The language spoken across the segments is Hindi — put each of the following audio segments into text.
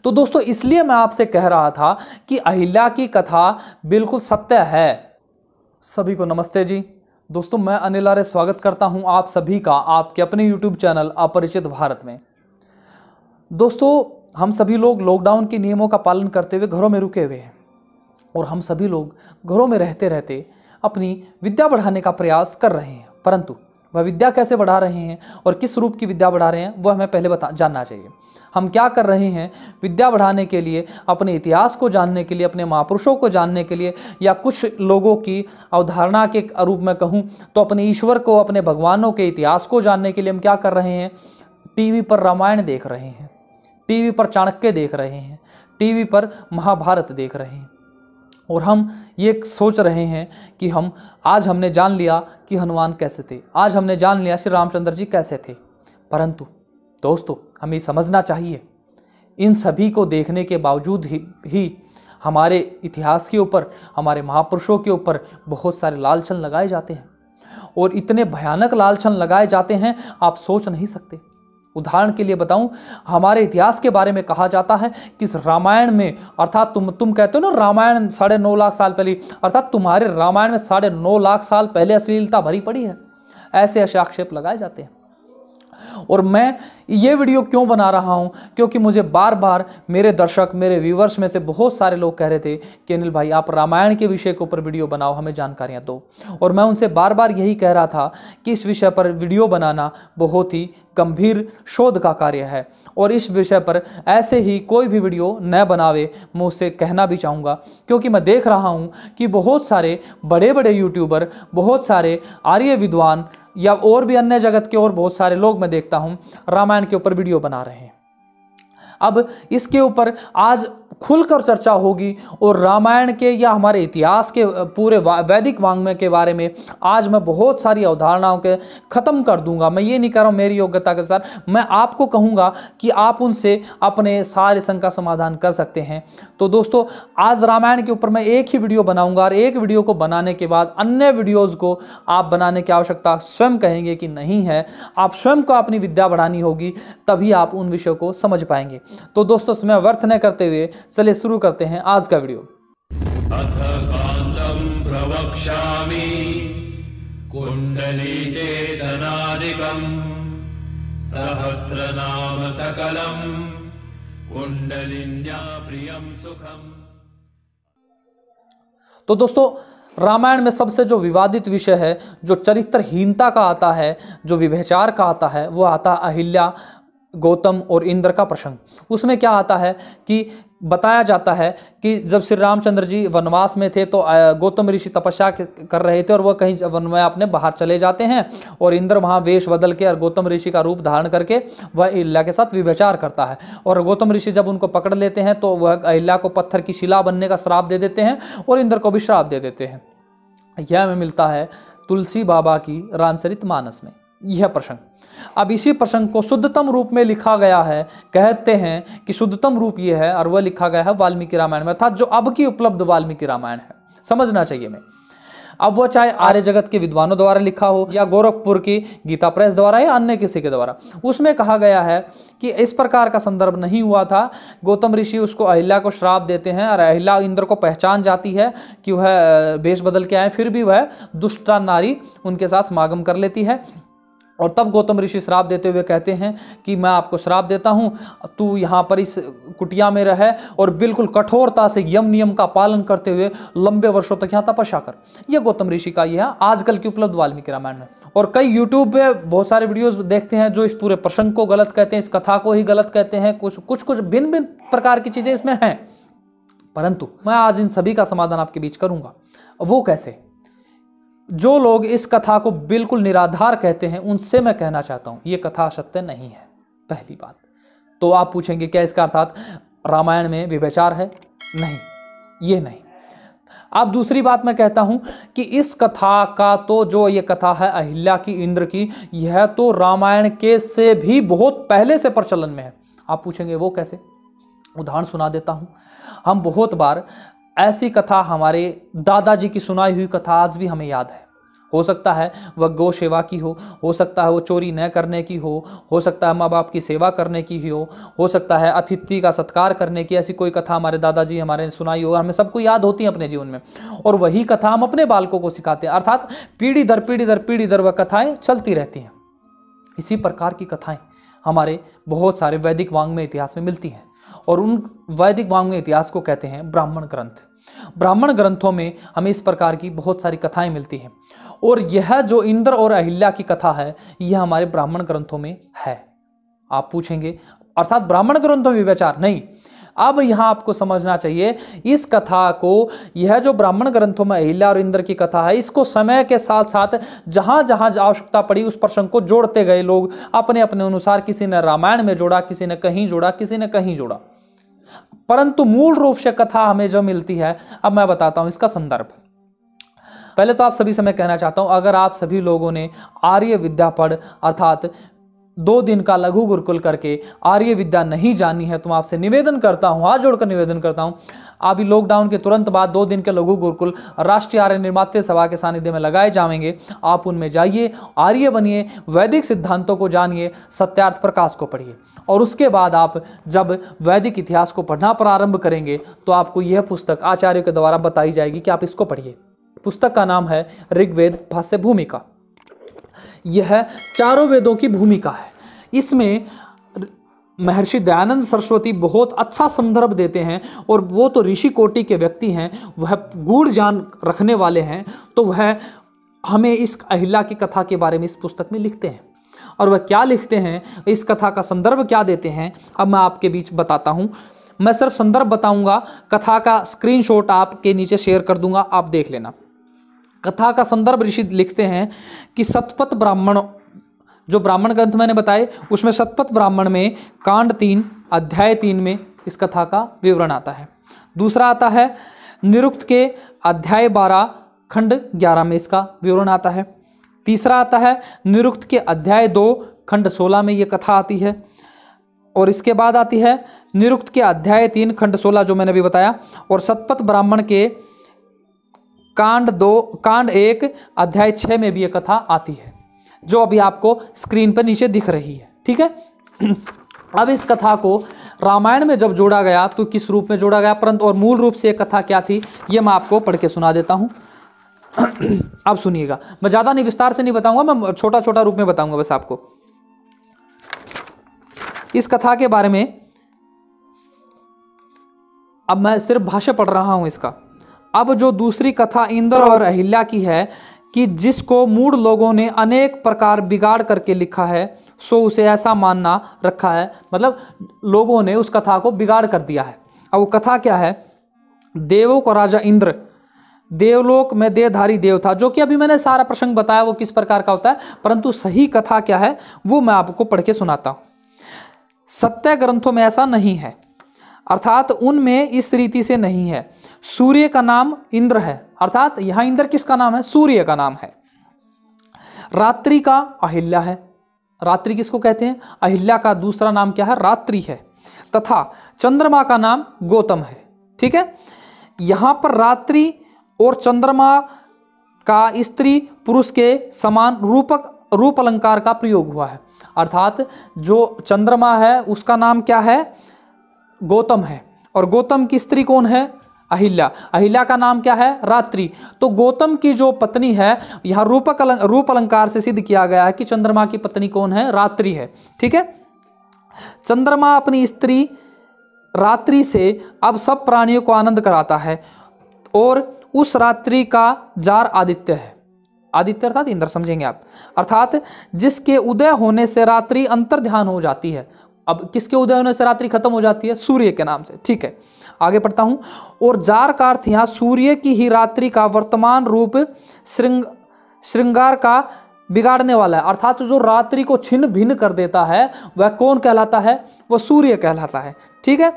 तो दोस्तों इसलिए मैं आपसे कह रहा था कि अहिल्या की कथा बिल्कुल सत्य है। सभी को नमस्ते जी। दोस्तों मैं अनिल आर्य स्वागत करता हूं आप सभी का आपके अपने यूट्यूब चैनल अपरिचित भारत में। दोस्तों हम सभी लोग लॉकडाउन के नियमों का पालन करते हुए घरों में रुके हुए हैं और हम सभी लोग घरों में रहते रहते अपनी विद्या बढ़ाने का प्रयास कर रहे हैं, परंतु वह विद्या कैसे बढ़ा रहे हैं और किस रूप की विद्या बढ़ा रहे हैं वह हमें पहले जानना चाहिए। हम क्या कर रहे हैं विद्या बढ़ाने के लिए, अपने इतिहास को जानने के लिए, अपने महापुरुषों को जानने के लिए, या कुछ लोगों की अवधारणा के रूप में कहूँ तो अपने ईश्वर को, अपने भगवानों के इतिहास को जानने के लिए हम क्या कर रहे हैं, टीवी पर रामायण देख रहे हैं, टीवी पर चाणक्य देख रहे हैं, टीवी पर महाभारत देख रहे हैं और हम ये सोच रहे हैं कि आज हमने जान लिया कि हनुमान कैसे थे, आज हमने जान लिया श्री रामचंद्र जी कैसे थे। परंतु दोस्तों हमें समझना चाहिए इन सभी को देखने के बावजूद ही हमारे इतिहास के ऊपर, हमारे महापुरुषों के ऊपर बहुत सारे लालछन लगाए जाते हैं और इतने भयानक लालछन लगाए जाते हैं आप सोच नहीं सकते। उदाहरण के लिए बताऊं, हमारे इतिहास के बारे में कहा जाता है कि रामायण में, अर्थात तुम कहते हो ना रामायण 9.5 लाख साल पहले, अर्थात तुम्हारे रामायण में 9.5 लाख साल पहले अश्लीलता भरी पड़ी है, ऐसे आक्षेप लगाए जाते हैं। और मैं ये वीडियो क्यों बना रहा हूं, क्योंकि मुझे बार बार मेरे दर्शक, मेरे व्यूवर्स में से बहुत सारे लोग कह रहे थे कि अनिल भाई आप रामायण के विषय के ऊपर वीडियो बनाओ, हमें जानकारियां दो। और मैं उनसे बार बार यही कह रहा था कि इस विषय पर वीडियो बनाना बहुत ही गंभीर शोध का कार्य है और इस विषय पर ऐसे ही कोई भी वीडियो न बनावे, मैं उससे कहना भी चाहूँगा, क्योंकि मैं देख रहा हूँ कि बहुत सारे बड़े बड़े यूट्यूबर, बहुत सारे आर्य विद्वान या और भी अन्य जगत के और बहुत सारे लोग मैं देखता हूं रामायण के ऊपर वीडियो बना रहे हैं। अब इसके ऊपर आज खुलकर चर्चा होगी और रामायण के या हमारे इतिहास के पूरे वैदिक वाङ्मय के बारे में आज मैं बहुत सारी अवधारणाओं के ख़त्म कर दूंगा। मैं ये नहीं कर रहा हूँ मेरी योग्यता के साथ, मैं आपको कहूँगा कि आप उनसे अपने सारे शंका समाधान कर सकते हैं। तो दोस्तों आज रामायण के ऊपर मैं एक ही वीडियो बनाऊँगा और एक वीडियो को बनाने के बाद अन्य वीडियोज़ को आप बनाने की आवश्यकता स्वयं कहेंगे कि नहीं है, आप स्वयं को अपनी विद्या बढ़ानी होगी, तभी आप उन विषयों को समझ पाएंगे। तो दोस्तों समय व्यर्थ न करते हुए चलिए शुरू करते हैं आज का वीडियो। अथ कांदं प्रवक्ष्यामि कुंडली चेतनादिकं सहस्रनाम सकलं कुंडलिन्या प्रियं सुखम। तो दोस्तों रामायण में सबसे जो विवादित विषय है, जो चरित्रहीनता का आता है, जो व्यभिचार का आता है, वो आता है अहिल्या, गौतम और इंद्र का प्रसंग। उसमें क्या आता है कि बताया जाता है कि जब श्री रामचंद्र जी वनवास में थे तो गौतम ऋषि तपस्या कर रहे थे और वह कहीं वन में अपने बाहर चले जाते हैं और इंद्र वहाँ वेश बदल के और गौतम ऋषि का रूप धारण करके वह अहिल्या के साथ व्यभिचार करता है और गौतम ऋषि जब उनको पकड़ लेते हैं तो वह अहिल्या को पत्थर की शिला बनने का श्राप दे देते हैं और इंद्र को भी श्राप दे देते हैं। यह हमें मिलता है तुलसी बाबा की रामचरितमानस में यह प्रसंग। अब इसी प्रसंग को शुद्धतम रूप में लिखा गया है, कहते हैं कि शुद्धतम रूप यह है और वह लिखा गया है वाल्मीकि रामायण में, अर्थात जो अब की उपलब्ध वाल्मीकि रामायण है। समझना चाहिए मैं, अब वह चाहे आर्य जगत के विद्वानों द्वारा लिखा हो या गोरखपुर की गीता प्रेस द्वारा या अन्य किसी के द्वारा, उसमें कहा गया है कि इस प्रकार का संदर्भ नहीं हुआ था। गौतम ऋषि उसको अहिल्या को श्राप देते हैं और अहिल्या इंद्र को पहचान जाती है कि वह वेश बदल के आए, फिर भी वह दुष्टा नारी उनके साथ समागम कर लेती है और तब गौतम ऋषि श्राप देते हुए कहते हैं कि मैं आपको श्राप देता हूँ, तू यहाँ पर इस कुटिया में रहे और बिल्कुल कठोरता से यम नियम का पालन करते हुए लंबे वर्षों तक यहाँ तपस्या कर। यह गौतम ऋषि का यह आजकल की उपलब्ध वाल्मीकि रामायण में। और कई यूट्यूब पे बहुत सारे वीडियोस देखते हैं जो इस पूरे प्रसंग को गलत कहते हैं, इस कथा को ही गलत कहते हैं, कुछ भिन्न भिन्न प्रकार की चीज़ें इसमें हैं, परंतु मैं आज इन सभी का समाधान आपके बीच करूँगा। वो कैसे? जो लोग इस कथा को बिल्कुल निराधार कहते हैं उनसे मैं कहना चाहता हूं ये कथा सत्य नहीं है। पहली बात तो आप पूछेंगे क्या इसका अर्थात रामायण में व्यभिचार है? नहीं, ये नहीं। अब दूसरी बात मैं कहता हूं कि इस कथा का तो जो ये कथा है अहिल्या की, इंद्र की, यह तो रामायण के से भी बहुत पहले से प्रचलन में है। आप पूछेंगे वो कैसे? उदाहरण सुना देता हूं। हम बहुत बार ऐसी कथा, हमारे दादाजी की सुनाई हुई कथा आज भी हमें याद है हो सकता है वह गौ सेवा की हो सकता है वो चोरी न करने की हो सकता है माँ बाप की सेवा करने की हो सकता है अतिथि का सत्कार करने की। ऐसी कोई कथा हमारे दादाजी हमारे ने सुनाई हो, हमें सबको याद होती है अपने जीवन में, और वही कथा हम अपने बालकों को सिखाते हैं। अर्थात पीढ़ी दर पीढ़ी दर वह कथाएं चलती रहती हैं। इसी प्रकार की कथाएं हमारे बहुत सारे वैदिक वाङ्मय इतिहास में मिलती हैं, और उन वैदिक वाङ्मय इतिहास को कहते हैं ब्राह्मण ग्रंथ। ब्राह्मण ग्रंथों में हमें इस प्रकार की बहुत सारी कथाएं मिलती हैं, और यह जो इंद्र और अहिल्या की कथा है यह हमारे ब्राह्मण ग्रंथों में है। आप पूछेंगे अर्थात ब्राह्मण ग्रंथों में विचार नहीं। अब यहां आपको समझना चाहिए इस कथा को, यह जो ब्राह्मण ग्रंथों में अहिल्या और इंद्र की कथा है, इसको समय के साथ साथ जहां जहां आवश्यकता पड़ी उस प्रसंग को जोड़ते गए लोग अपने अपने अनुसार। किसी ने रामायण में जोड़ा, किसी ने कहीं जोड़ा, किसी ने कहीं जोड़ा, परंतु मूल रूप से कथा हमें जो मिलती है, अब मैं बताता हूं इसका संदर्भ। पहले तो आप सभी से मैं कहना चाहता हूं, अगर आप सभी लोगों ने आर्य विद्या पढ़ अर्थात 2 दिन का लघु गुरुकुल करके आर्य विद्या नहीं जानी है, तो मैं आपसे निवेदन करता हूं, हाथ जोड़कर निवेदन करता हूं, अभी लॉकडाउन के तुरंत बाद 2 दिन के लघु गुरुकुल राष्ट्रीय आर्य निर्माता सभा के सानिध्य में लगाए जाएंगे। आप उनमें जाइए, आर्य बनिए, वैदिक सिद्धांतों को जानिए, सत्यार्थ प्रकाश को पढ़िए, और उसके बाद आप जब वैदिक इतिहास को पढ़ना प्रारंभ करेंगे तो आपको यह पुस्तक आचार्यों के द्वारा बताई जाएगी कि आप इसको पढ़िए। पुस्तक का नाम है ऋग्वेद भाष्य भूमिका। यह चारों वेदों की भूमिका है। इसमें महर्षि दयानंद सरस्वती बहुत अच्छा संदर्भ देते हैं, और वो तो ऋषि कोटि के व्यक्ति हैं, वह गूढ़ ज्ञान रखने वाले हैं, तो वह हमें इस अहिल्या की कथा के बारे में इस पुस्तक में लिखते हैं। और वह क्या लिखते हैं, इस कथा का संदर्भ क्या देते हैं, अब मैं आपके बीच बताता हूँ। मैं सिर्फ संदर्भ बताऊंगा, कथा का स्क्रीनशॉट आपके नीचे शेयर कर दूंगा, आप देख लेना। कथा का संदर्भ ऋषि लिखते हैं कि शतपथ ब्राह्मण, जो ब्राह्मण ग्रंथ मैंने बताए उसमें शतपथ ब्राह्मण में कांड 3 अध्याय 3 में इस कथा का विवरण आता है। दूसरा आता है निरुक्त के अध्याय 12 खंड 11 में इसका विवरण आता है। तीसरा आता है निरुक्त के अध्याय 2 खंड 16 में ये कथा आती है, और इसके बाद आती है निरुक्त के अध्याय 3 खंड 16 जो मैंने अभी बताया, और शतपथ ब्राह्मण के कांड 1 अध्याय 6 में भी ये कथा आती है, जो अभी आपको स्क्रीन पर नीचे दिख रही है। ठीक है। अब इस कथा को रामायण में जब जोड़ा गया तो किस रूप में जोड़ा गया, परंतु और मूल रूप से ये कथा क्या थी ये मैं आपको पढ़ के सुना देता हूँ। अब सुनिएगा, मैं ज़्यादा नहीं विस्तार से नहीं बताऊंगा, मैं छोटा छोटा रूप में बताऊंगा बस आपको इस कथा के बारे में। अब मैं सिर्फ भाष्य पढ़ रहा हूं इसका। अब जो दूसरी कथा इंद्र और अहिल्या की है कि जिसको मूढ़ लोगों ने अनेक प्रकार बिगाड़ करके लिखा है, सो उसे ऐसा मानना रखा है, मतलब लोगों ने उस कथा को बिगाड़ कर दिया है। अब वो कथा क्या है, देवों को राजा इंद्र देवलोक में देहधारी देव था, जो कि अभी मैंने सारा प्रसंग बताया वो किस प्रकार का होता है, परंतु सही कथा क्या है वो मैं आपको पढ़ के सुनाता हूं। सत्य ग्रंथों में ऐसा नहीं है, अर्थात उनमें इस रीति से नहीं है। सूर्य का नाम इंद्र है, अर्थात यहां इंद्र किसका नाम है, सूर्य का नाम है। रात्रि का अहिल्या है, रात्रि किसको कहते हैं, अहिल्या का दूसरा नाम क्या है, रात्रि है। तथा चंद्रमा का नाम गौतम है। ठीक है। यहां पर रात्रि और चंद्रमा का स्त्री पुरुष के समान रूप अलंकार का प्रयोग हुआ है, अर्थात जो चंद्रमा है उसका नाम क्या है, गौतम है, और गौतम की स्त्री कौन है, अहिल्या। अहिल्या का नाम क्या है, रात्रि। तो गौतम की जो पत्नी है, यहाँ रूप अलंकार से सिद्ध किया गया है कि चंद्रमा की पत्नी कौन है, रात्रि है। ठीक है। चंद्रमा अपनी स्त्री रात्रि से अब सब प्राणियों को आनंद कराता है, और उस रात्रि का जार आदित्य है। आदित्य अर्थात इंद्र, समझेंगे आप, अर्थात जिसके उदय होने से रात्रि अंतर ध्यान हो जाती है। अब किसके उदय होने से रात्रि खत्म हो जाती है, सूर्य के नाम से। ठीक है, आगे पढ़ता हूं। और जार का अर्थ यहाँ सूर्य की ही रात्रि का वर्तमान रूप श्रृंगार का बिगाड़ने वाला है, अर्थात जो रात्रि को छिन्न भिन्न कर देता है वह कौन कहलाता है, वह सूर्य कहलाता है। ठीक है।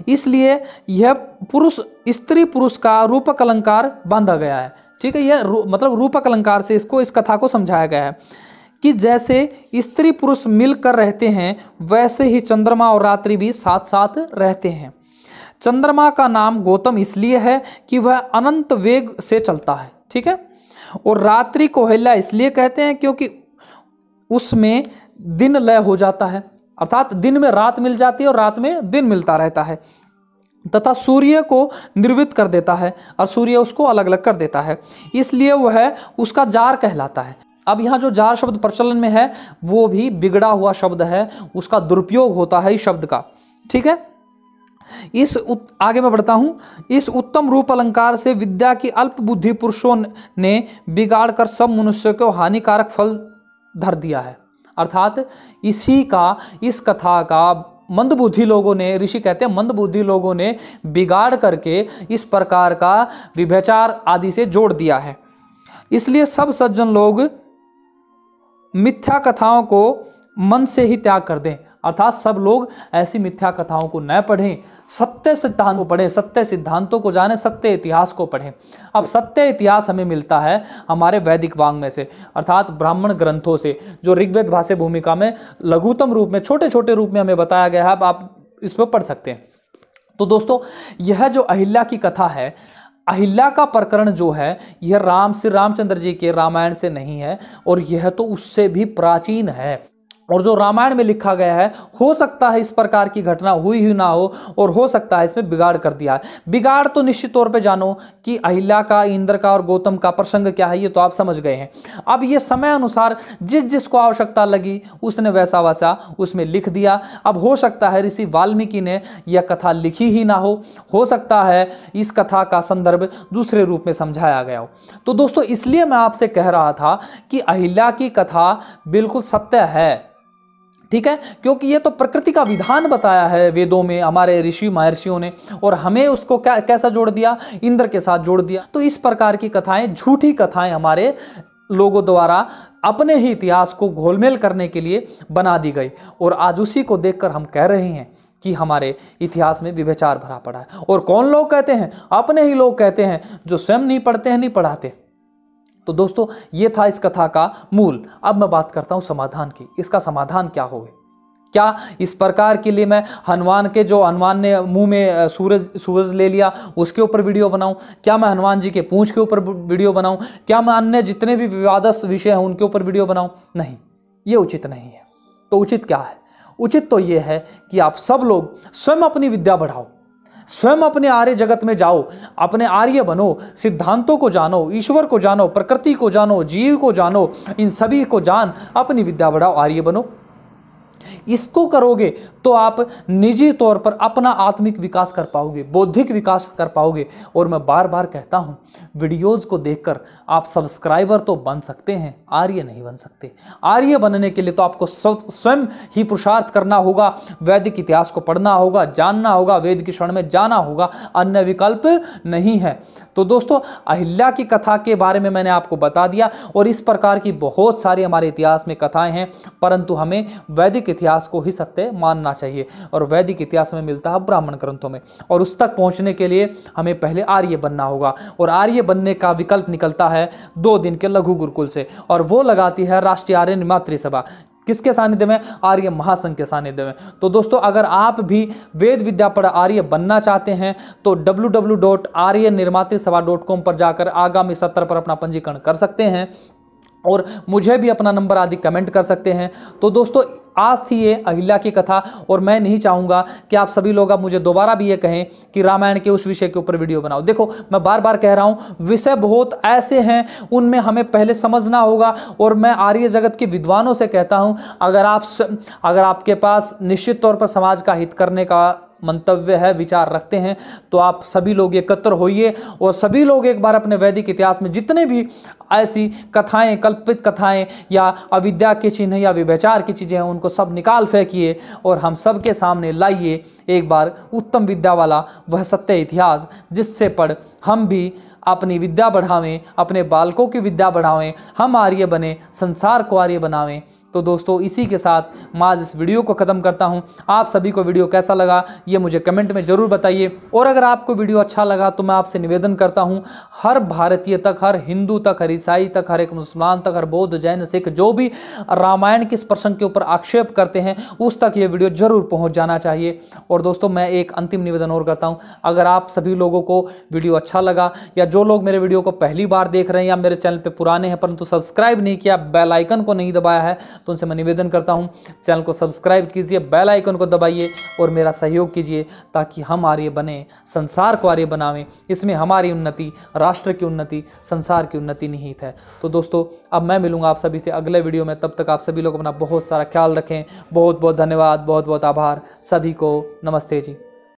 इसलिए यह पुरुष स्त्री पुरुष का रूपक अलंकार बांधा गया है। ठीक है। यह मतलब रूपक अलंकार से इस कथा को समझाया गया है कि जैसे स्त्री पुरुष मिलकर रहते हैं वैसे ही चंद्रमा और रात्रि भी साथ साथ रहते हैं। चंद्रमा का नाम गौतम इसलिए है कि वह अनंत वेग से चलता है। ठीक है। और रात्रि को अहिल्या इसलिए कहते हैं क्योंकि उसमें दिन लय हो जाता है, अर्थात दिन में रात मिल जाती है और रात में दिन मिलता रहता है, तथा सूर्य को निर्वृत्त कर देता है और सूर्य उसको अलग अलग कर देता है, इसलिए वह उसका जार कहलाता है। अब यहाँ जो जार शब्द प्रचलन में है वो भी बिगड़ा हुआ शब्द है, उसका दुरुपयोग होता है इस शब्द का, ठीक है। आगे मैं बढ़ता हूँ। इस उत्तम रूप अलंकार से विद्या की अल्प बुद्धि पुरुषों ने बिगाड़ कर सब मनुष्य को हानिकारक फल धर दिया है, अर्थात इस कथा का मंदबुद्धि लोगों ने, ऋषि कहते हैं मंदबुद्धि लोगों ने बिगाड़ करके इस प्रकार का व्यभिचार आदि से जोड़ दिया है। इसलिए सब सज्जन लोग मिथ्या कथाओं को मन से ही त्याग कर दें, अर्थात सब लोग ऐसी मिथ्या कथाओं को न पढ़ें, सत्य सिद्धांत को पढ़ें, सत्य सिद्धांतों को जानें, सत्य इतिहास को पढ़ें। अब सत्य इतिहास हमें मिलता है हमारे वैदिक वाङ्मय से, अर्थात ब्राह्मण ग्रंथों से, जो ऋग्वेद भाष्य भूमिका में लघुतम रूप में, छोटे छोटे रूप में हमें बताया गया है। अब आप इसमें पढ़ सकते हैं। तो दोस्तों, यह जो अहिल्या की कथा है, अहिल्या का प्रकरण जो है यह श्री रामचंद्र जी के रामायण से नहीं है, और यह तो उससे भी प्राचीन है। और जो रामायण में लिखा गया है, हो सकता है इस प्रकार की घटना हुई ही ना हो, और हो सकता है इसमें बिगाड़ कर दिया है। बिगाड़ तो निश्चित तौर पे जानो कि अहिल्या का, इंद्र का और गौतम का प्रसंग क्या है, ये तो आप समझ गए हैं। अब ये समय अनुसार जिस जिसको आवश्यकता लगी उसने वैसा वैसा उसमें लिख दिया। अब हो सकता है ऋषि वाल्मीकि ने यह कथा लिखी ही ना हो सकता है इस कथा का संदर्भ दूसरे रूप में समझाया गया हो। तो दोस्तों, इसलिए मैं आपसे कह रहा था कि अहिल्या की कथा बिल्कुल सत्य है, ठीक है, क्योंकि ये तो प्रकृति का विधान बताया है वेदों में हमारे ऋषि महर्षियों ने, और हमें उसको कैसा जोड़ दिया, इंद्र के साथ जोड़ दिया। तो इस प्रकार की कथाएं, झूठी कथाएं हमारे लोगों द्वारा अपने ही इतिहास को घोलमेल करने के लिए बना दी गई, और आज उसी को देखकर हम कह रहे हैं कि हमारे इतिहास में व्यभिचार भरा पड़ा है। और कौन लोग कहते हैं? अपने ही लोग कहते हैं, जो स्वयं नहीं पढ़ते हैं, नहीं पढ़ाते। तो दोस्तों, ये था इस कथा का मूल। अब मैं बात करता हूं समाधान की। इसका समाधान क्या होगा? क्या इस प्रकार के लिए मैं हनुमान ने मुंह में सूरज ले लिया उसके ऊपर वीडियो बनाऊं? क्या मैं हनुमान जी के पूंछ के ऊपर वीडियो बनाऊं? क्या मैं अन्य जितने भी विवादास्पद विषय हैं उनके ऊपर वीडियो बनाऊं? नहीं, ये उचित नहीं है। तो उचित क्या है? उचित तो ये है कि आप सब लोग स्वयं अपनी विद्या बढ़ाओ, स्वयं अपने आर्य जगत में जाओ, अपने आर्य बनो, सिद्धांतों को जानो, ईश्वर को जानो, प्रकृति को जानो, जीव को जानो, इन सभी को जान अपनी विद्या बढ़ाओ, आर्य बनो। इसको करोगे तो आप निजी तौर पर अपना आत्मिक विकास कर पाओगे, बौद्धिक विकास कर पाओगे। और मैं बार बार कहता हूं, वीडियोस को देखकर आप सब्सक्राइबर तो बन सकते हैं, आर्य नहीं बन सकते। आर्य बनने के लिए तो आपको स्वयं ही पुरुषार्थ करना होगा, वैदिक इतिहास को पढ़ना होगा, जानना होगा, वेद की शरण में जाना होगा, अन्य विकल्प नहीं है। तो दोस्तों, अहिल्या की कथा के बारे में मैंने आपको बता दिया, और इस प्रकार की बहुत सारी हमारे इतिहास में कथाएं हैं, परंतु हमें वैदिक इतिहास को ही सत्य मानना चाहिए, और वैदिक इतिहास में मिलता है ब्राह्मण ग्रंथों में। और उस तक पहुंचने के लिए हमें पहले आर्य बनना होगा, और आर्य बनने का विकल्प निकलता है 2 दिन के लघु गुरुकुल से, और वो लगाती है राष्ट्रीय आर्य निर्मात्री सभा। किसके सानिध्य में? आर्य महासंघ के सानिध्य में। तो दोस्तों, अगर आप भी वेद विद्या पढ़ आर्य बनना चाहते हैं तो www.aryanirmatrisabha.com पर जाकर आगामी सत्र पर अपना पंजीकरण कर सकते हैं, और मुझे भी अपना नंबर आदि कमेंट कर सकते हैं। तो दोस्तों, आज थी ये अहिल्या की कथा, और मैं नहीं चाहूँगा कि आप सभी लोग अब मुझे दोबारा भी ये कहें कि रामायण के उस विषय के ऊपर वीडियो बनाओ। देखो, मैं बार बार कह रहा हूँ, विषय बहुत ऐसे हैं, उनमें हमें पहले समझना होगा। और मैं आर्य जगत के विद्वानों से कहता हूँ, अगर आपके पास निश्चित तौर पर समाज का हित करने का मंतव्य है, विचार रखते हैं, तो आप सभी लोग एकत्र होइए, और सभी लोग एक बार अपने वैदिक इतिहास में जितने भी ऐसी कथाएं, कल्पित कथाएं या अविद्या के चिन्ह या व्यभिचार की चीज़ें हैं, उनको सब निकाल फेंकिए, और हम सब के सामने लाइए एक बार उत्तम विद्या वाला वह सत्य इतिहास, जिससे पढ़ हम भी अपनी विद्या बढ़ावें, अपने बालकों की विद्या बढ़ावें, हम आर्य बने, संसार को आर्य बनावें। तो दोस्तों इसी के साथ मैं आज इस वीडियो को ख़त्म करता हूं। आप सभी को वीडियो कैसा लगा ये मुझे कमेंट में ज़रूर बताइए, और अगर आपको वीडियो अच्छा लगा तो मैं आपसे निवेदन करता हूं, हर भारतीय तक, हर हिंदू तक, हर ईसाई तक, हर एक मुसलमान तक, हर बौद्ध, जैन, सिख जो भी रामायण के इस प्रसंग के ऊपर आक्षेप करते हैं उस तक ये वीडियो जरूर पहुँच जाना चाहिए। और दोस्तों मैं एक अंतिम निवेदन और करता हूँ, अगर आप सभी लोगों को वीडियो अच्छा लगा, या जो लोग मेरे वीडियो को पहली बार देख रहे हैं या मेरे चैनल पर पुराने हैं परंतु सब्सक्राइब नहीं किया, बेल आइकन को नहीं दबाया है, तो उनसे मैं निवेदन करता हूं चैनल को सब्सक्राइब कीजिए, बेल आइकन को दबाइए और मेरा सहयोग कीजिए, ताकि हम आर्य बने, संसार को आर्य बनावें। इसमें हमारी उन्नति, राष्ट्र की उन्नति, संसार की उन्नति निहित है। तो दोस्तों अब मैं मिलूंगा आप सभी से अगले वीडियो में, तब तक आप सभी लोग अपना बहुत सारा ख्याल रखें। बहुत बहुत धन्यवाद, बहुत बहुत आभार, सभी को नमस्ते जी।